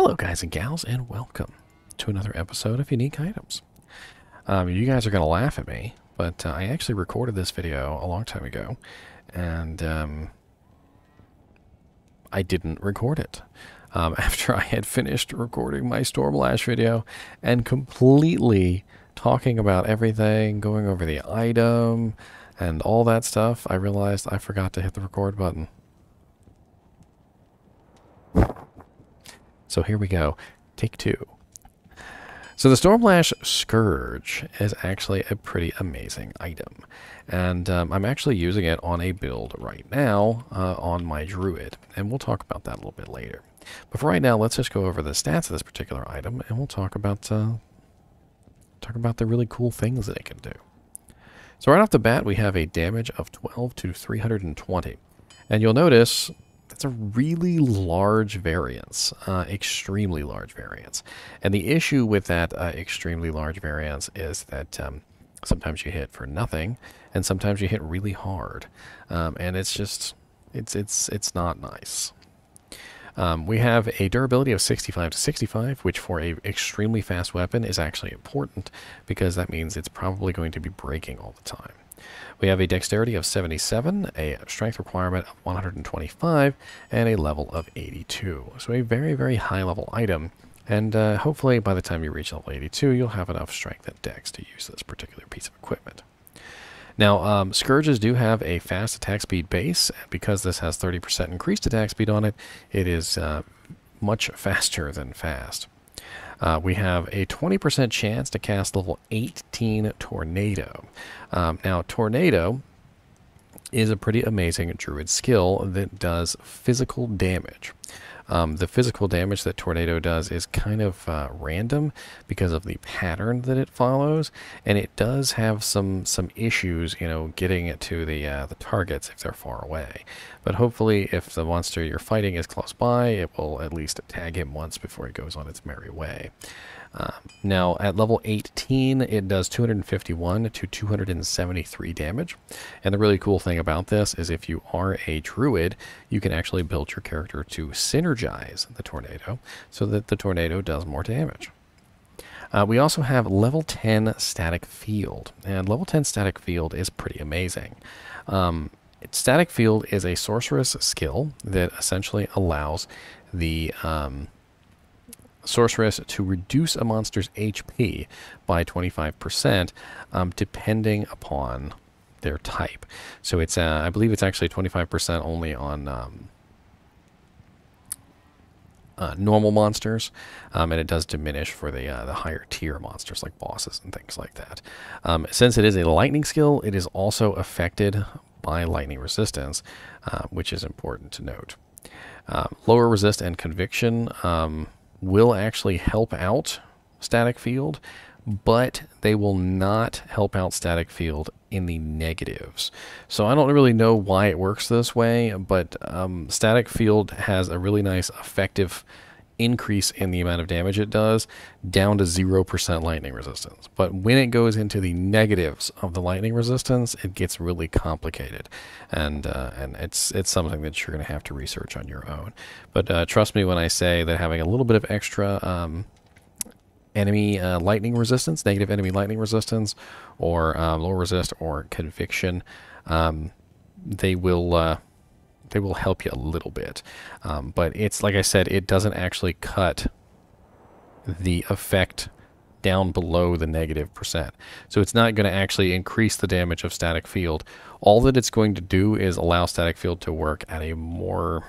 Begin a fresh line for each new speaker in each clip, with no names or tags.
Hello, guys and gals, and welcome to another episode of Unique Items. You guys are going to laugh at me, but I actually recorded this video a long time ago, and I didn't record it. After I had finished recording my Stormlash video and completely talking about everything, going over the item, and all that stuff, I realized I forgot to hit the record button. So here we go. Take two. So the Stormlash Scourge is actually a pretty amazing item. And I'm actually using it on a build right now on my Druid. And we'll talk about that a little bit later. But for right now, let's just go over the stats of this particular item. And we'll talk about the really cool things that it can do. So right off the bat, we have a damage of 12 to 320. And you'll notice that's a really large variance, extremely large variance. And the issue with that extremely large variance is that sometimes you hit for nothing, and sometimes you hit really hard, and it's just it's not nice. We have a durability of 65 to 65, which for a extremely fast weapon is actually important because that means it's probably going to be breaking all the time. We have a dexterity of 77, a strength requirement of 125, and a level of 82. So a very, very high level item. And hopefully by the time you reach level 82, you'll have enough strength and dex to use this particular piece of equipment. Now, Scourges do have a fast attack speed base. Because this has 30% increased attack speed on it, it is much faster than fast. We have a 20% chance to cast level 18 Tornado. Now, Tornado is a pretty amazing Druid skill that does physical damage. The physical damage that Tornado does is kind of random because of the pattern that it follows, and it does have some issues, you know, getting it to the targets if they're far away. But hopefully, if the monster you're fighting is close by, it will at least tag him once before he goes on its merry way. Now, at level 18, it does 251 to 273 damage. And the really cool thing about this is if you are a Druid, you can actually build your character to synergize the Tornado so that the Tornado does more damage. We also have level 10 Static Field. And level 10 Static Field is pretty amazing. Static Field is a sorceress skill that essentially allows the sorceress to reduce a monster's HP by 25%, depending upon their type. So it's, I believe it's actually 25% only on normal monsters, and it does diminish for the higher tier monsters like bosses and things like that. Since it is a lightning skill, it is also affected by lightning resistance, which is important to note. Lower resist and conviction will actually help out Static Field, but they will not help out Static Field in the negatives. So I don't really know why it works this way, but Static Field has a really nice effective increase in the amount of damage it does, down to 0% lightning resistance. But when it goes into the negatives of the lightning resistance, it gets really complicated, and it's something that you're going to have to research on your own. But trust me when I say that having a little bit of extra enemy lightning resistance, negative enemy lightning resistance, or low resist or conviction, they will help you a little bit. But it's, like I said, it doesn't actually cut the effect down below the negative percent. So it's not going to actually increase the damage of Static Field. All that it's going to do is allow Static Field to work at a more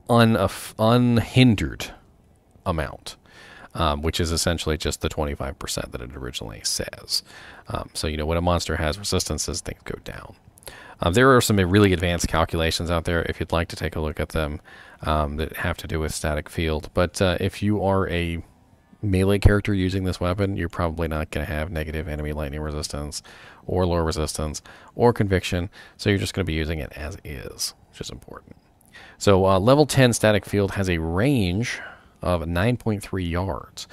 unhindered amount, which is essentially just the 25% that it originally says. So, you know, when a monster has resistances, things go down. There are some really advanced calculations out there if you'd like to take a look at them that have to do with Static Field. But if you are a melee character using this weapon, you're probably not going to have negative enemy lightning resistance or low resistance or conviction. So you're just going to be using it as is, which is important. So level 10 Static Field has a range of 9.3 yards,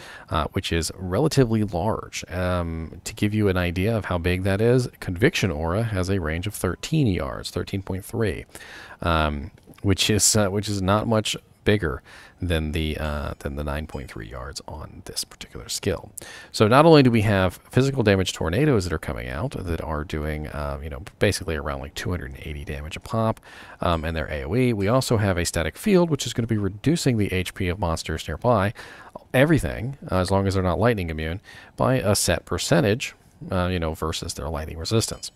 which is relatively large. To give you an idea of how big that is, Conviction Aura has a range of 13 yards, 13.3. which is not much bigger than the 9.3 yards on this particular skill. So not only do we have physical damage tornadoes that are coming out that are doing basically around like 280 damage a pop, and their AoE, we also have a static field which is going to be reducing the HP of monsters nearby, everything as long as they're not lightning immune, by a set percentage. Versus their lightning resistance.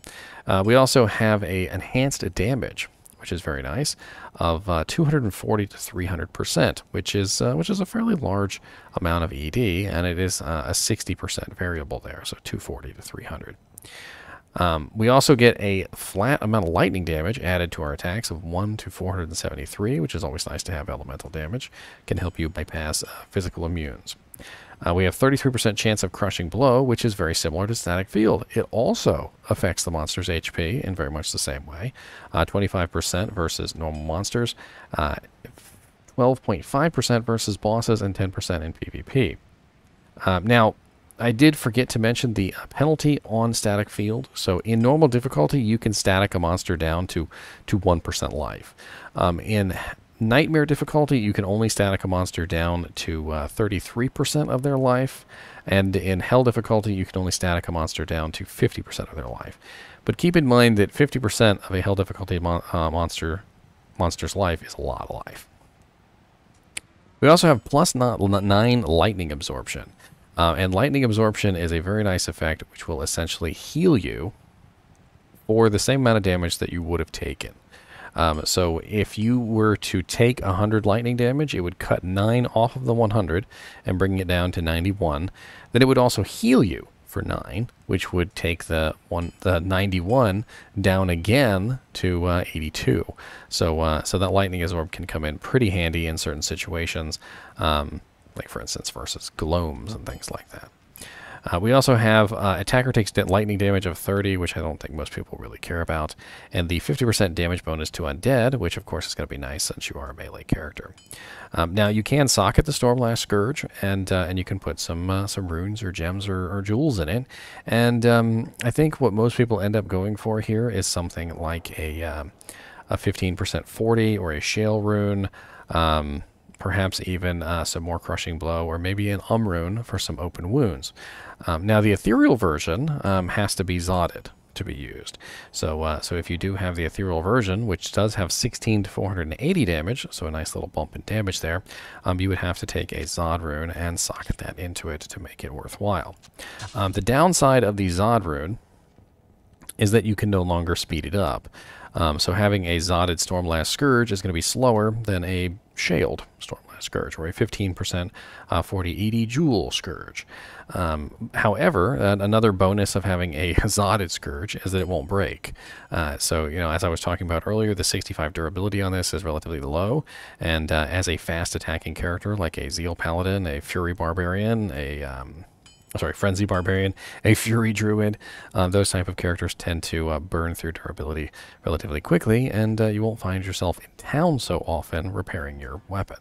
We also have a enhanced damage, which is very nice, of 240 to 300%, which is a fairly large amount of ED, and it is a 60% variable there, so 240 to 300. We also get a flat amount of lightning damage added to our attacks of 1 to 473, which is always nice to have elemental damage. Can help you bypass physical immunes. We have 33% chance of crushing blow, which is very similar to static field. It also affects the monster's HP in very much the same way. 25% versus normal monsters, 12.5% versus bosses, and 10% in PvP. Now, I did forget to mention the penalty on static field. So in normal difficulty, you can static a monster down to 1% life. In Nightmare difficulty, you can only static a monster down to 33% of their life, and in Hell difficulty, you can only static a monster down to 50% of their life. But keep in mind that 50% of a Hell difficulty monster's life is a lot of life. We also have plus 9 lightning absorption, and lightning absorption is a very nice effect which will essentially heal you for the same amount of damage that you would have taken. So if you were to take 100 lightning damage, it would cut 9 off of the 100 and bring it down to 91. Then it would also heal you for 9, which would take the 91 down again to 82. So that lightning absorb can come in pretty handy in certain situations, like for instance versus gloams and things like that. We also have attacker takes lightning damage of 30, which I don't think most people really care about, and the 50% damage bonus to undead, which of course is going to be nice since you are a melee character. Now you can socket the Stormlash Scourge, and you can put some runes or gems or jewels in it. And I think what most people end up going for here is something like a 15% 40 or a Shale rune. Perhaps even some more Crushing Blow, or maybe an rune for some open wounds. Now the ethereal version has to be Zodded to be used. So if you do have the ethereal version, which does have 16 to 480 damage, so a nice little bump in damage there, you would have to take a Zod rune and socket that into it to make it worthwhile. The downside of the Zod rune is that you can no longer speed it up. So having a Zodded Stormlash Scourge is going to be slower than a Shaled Stormlash Scourge, or a 15% 40 ED Jewel Scourge. However, another bonus of having a Zodded Scourge is that it won't break. So, as I was talking about earlier, the 65 durability on this is relatively low, and as a fast attacking character like a Zeal Paladin, a Fury Barbarian, Frenzy Barbarian, a Fury Druid, those type of characters tend to burn through durability relatively quickly, and you won't find yourself in town so often repairing your weapon.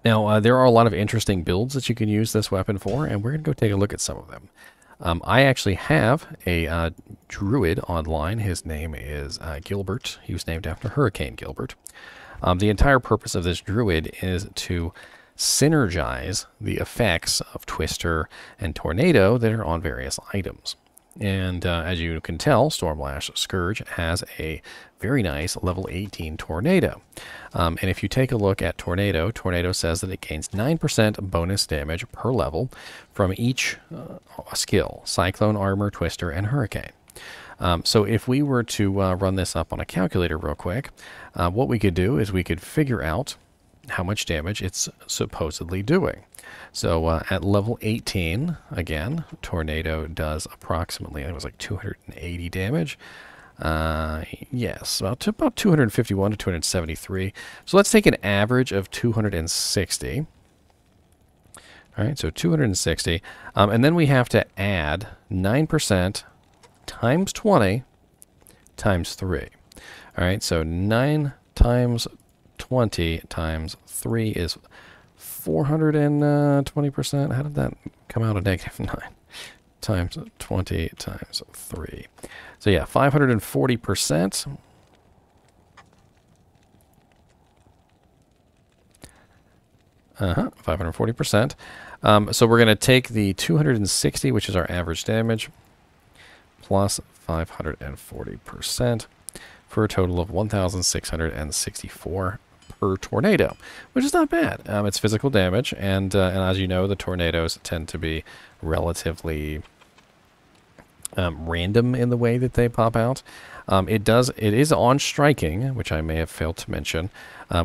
Now, there are a lot of interesting builds that you can use this weapon for, and we're going to go take a look at some of them. I actually have a Druid online. His name is Gilbert. He was named after Hurricane Gilbert. The entire purpose of this Druid is to synergize the effects of Twister and Tornado that are on various items. And as you can tell, Stormlash Scourge has a very nice level 18 Tornado. And if you take a look at Tornado, Tornado says that it gains 9% bonus damage per level from each skill: Cyclone, Armor, Twister, and Hurricane. So if we were to run this up on a calculator real quick, what we could do is we could figure out how much damage it's supposedly doing. So at level 18, again, Tornado does approximately, it was like 280 damage. Yes, about 251 to 273. So let's take an average of 260. All right, so 260. And then we have to add 9% times 20 times 3. All right, so 9 times 20 times 3 is 420%. How did that come out of negative 9? Times 20 times 3. So yeah, 540%. 540%. So we're going to take the 260, which is our average damage, plus 540% for a total of 1,664 per tornado, which is not bad. It's physical damage, and as you know, the tornadoes tend to be relatively random in the way that they pop out. It is on striking, which I may have failed to mention,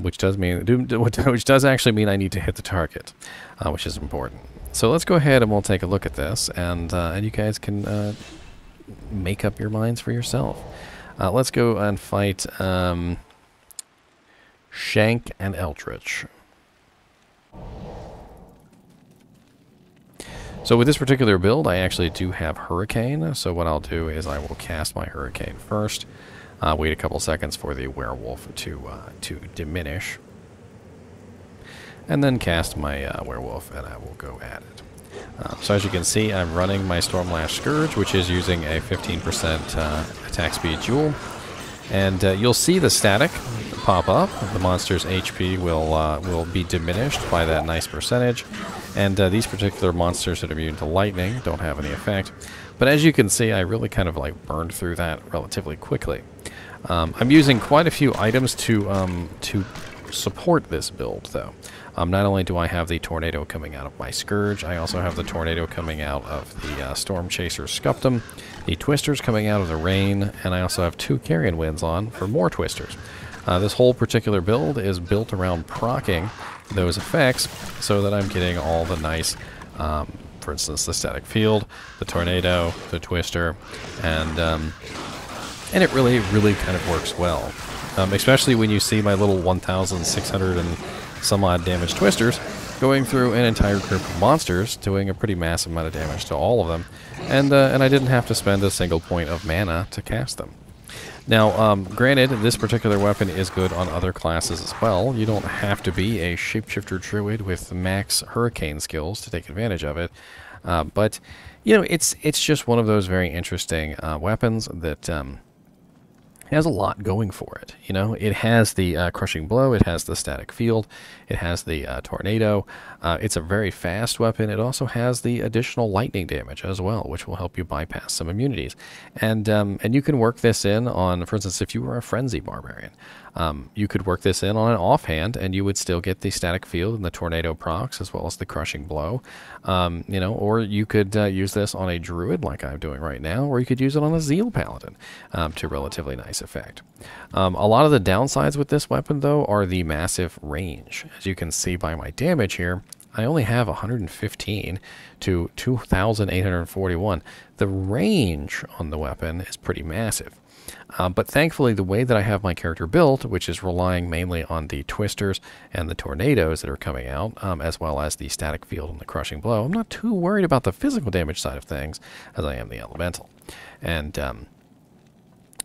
which does actually mean I need to hit the target, which is important. So let's go ahead and we'll take a look at this, and you guys can make up your minds for yourself. Let's go and fight Shank and Eldritch. So with this particular build, I actually do have Hurricane. So what I'll do is I will cast my Hurricane first. Wait a couple seconds for the Werewolf to diminish. And then cast my Werewolf, and I will go at it. So as you can see, I'm running my Stormlash Scourge, which is using a 15% attack speed jewel. And you'll see the static pop up. The monster's HP will be diminished by that nice percentage. And these particular monsters that are immune to lightning don't have any effect. But as you can see, I really kind of like burned through that relatively quickly. I'm using quite a few items to support this build, though. Not only do I have the Tornado coming out of my Scourge, I also have the Tornado coming out of the Storm Chaser Scufftum, the Twisters coming out of the Rain, and I also have 2 Carrion Winds on for more Twisters. This whole particular build is built around proccing those effects so that I'm getting all the nice, for instance, the Static Field, the Tornado, the Twister, and it really kind of works well. Especially when you see my little 1,600 and some odd damage Twisters going through an entire group of monsters, doing a pretty massive amount of damage to all of them, and I didn't have to spend a single point of mana to cast them. Now, granted, this particular weapon is good on other classes as well. You don't have to be a Shapeshifter Druid with max Hurricane skills to take advantage of it, but you know, it's just one of those very interesting weapons that has a lot going for it. You know, it has the Crushing Blow, it has the Static Field, it has the Tornado. It's a very fast weapon. It also has the additional lightning damage as well, which will help you bypass some immunities. And you can work this in on, for instance, if you were a Frenzy Barbarian, you could work this in on an offhand, and you would still get the Static Field and the Tornado procs, as well as the Crushing Blow. You know, or you could use this on a Druid, like I'm doing right now, or you could use it on a Zeal Paladin to relatively nice effect. A lot of the downsides with this weapon, though, are the massive range. As you can see by my damage here, I only have 115 to 2,841. The range on the weapon is pretty massive. But thankfully, the way that I have my character built, which is relying mainly on the Twisters and the Tornadoes that are coming out, as well as the Static Field and the Crushing Blow, I'm not too worried about the physical damage side of things as I am the Elemental. And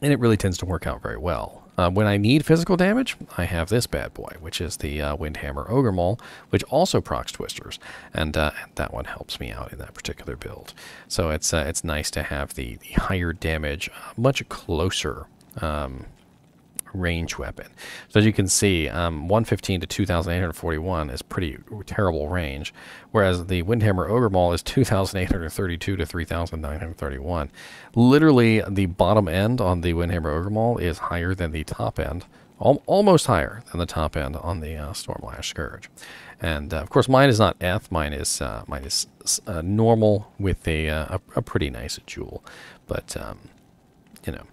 it really tends to work out very well. When I need physical damage, I have this bad boy, which is the Windhammer Ogre Maul, which also procs Twisters, and that one helps me out in that particular build. So it's nice to have the higher damage, much closer range weapon. So as you can see, 115 to 2,841 is pretty terrible range, whereas the Windhammer Ogre Maul is 2,832 to 3,931. Literally, the bottom end on the Windhammer Ogre Maul is higher than the top end, almost higher than the top end on the Stormlash Scourge. And of course, mine is not Eth. Mine is normal with a pretty nice jewel. But you know,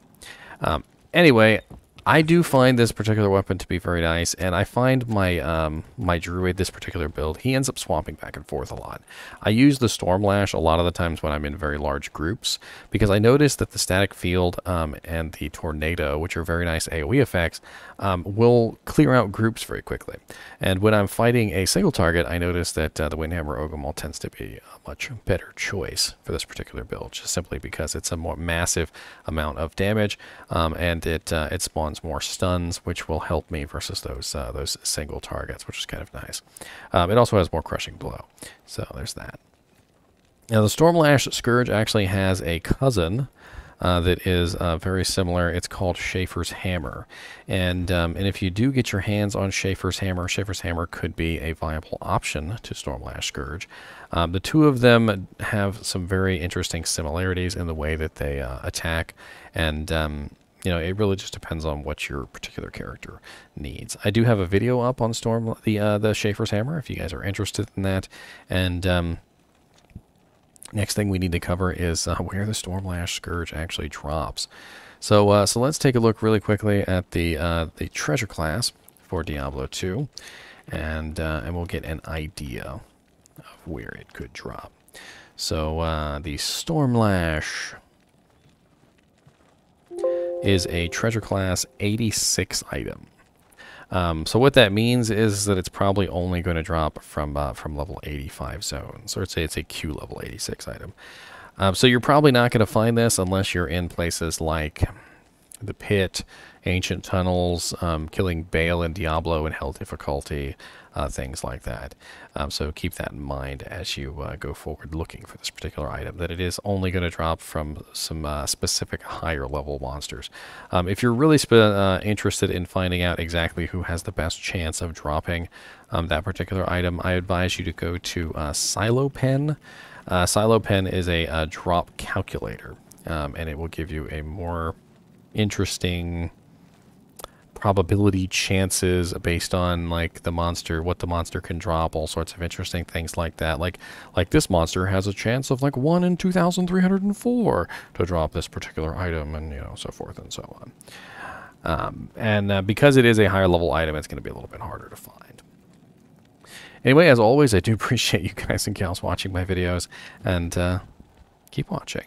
anyway. I do find this particular weapon to be very nice, and I find my my Druid, this particular build, he ends up swapping back and forth a lot. I use the Stormlash a lot of the times when I'm in very large groups, because I notice that the Static Field and the Tornado, which are very nice AoE effects, will clear out groups very quickly. And when I'm fighting a single target, I notice that the Windhammer Ogre Maul tends to be a much better choice for this particular build, just simply because it's a more massive amount of damage, and it spawns more stuns, which will help me versus those single targets, which is kind of nice. It also has more Crushing Blow, so there's that. Now the Stormlash Scourge actually has a cousin that is very similar. It's called Schaefer's Hammer. And if you do get your hands on Schaefer's Hammer could be a viable option to Stormlash Scourge. The two of them have some very interesting similarities in the way that they attack, and you know, it really just depends on what your particular character needs. I do have a video up on the Schaefer's Hammer if you guys are interested in that. And next thing we need to cover is where the Stormlash Scourge actually drops. So let's take a look really quickly at the treasure class for Diablo 2, and we'll get an idea of where it could drop. So the Stormlash is a treasure class 86 item. So what that means is that it's probably only going to drop from level 85 zones, or say it's a Q level 86 item. So you're probably not going to find this unless you're in places like the Pit, Ancient Tunnels, killing Baal and Diablo in Hell difficulty, things like that. So keep that in mind as you go forward looking for this particular item, that it is only going to drop from some specific higher level monsters. If you're really interested in finding out exactly who has the best chance of dropping that particular item, I advise you to go to SiloPen. SiloPen is a drop calculator, and it will give you a more interesting probability chances based on like the monster, what the monster can drop, all sorts of interesting things like that. Like this monster has a chance of like 1 in 2,304 to drop this particular item, and you know, so forth and so on. Because it is a higher level item, it's going to be a little bit harder to find. Anyway, as always, I do appreciate you guys and gals watching my videos, and keep watching.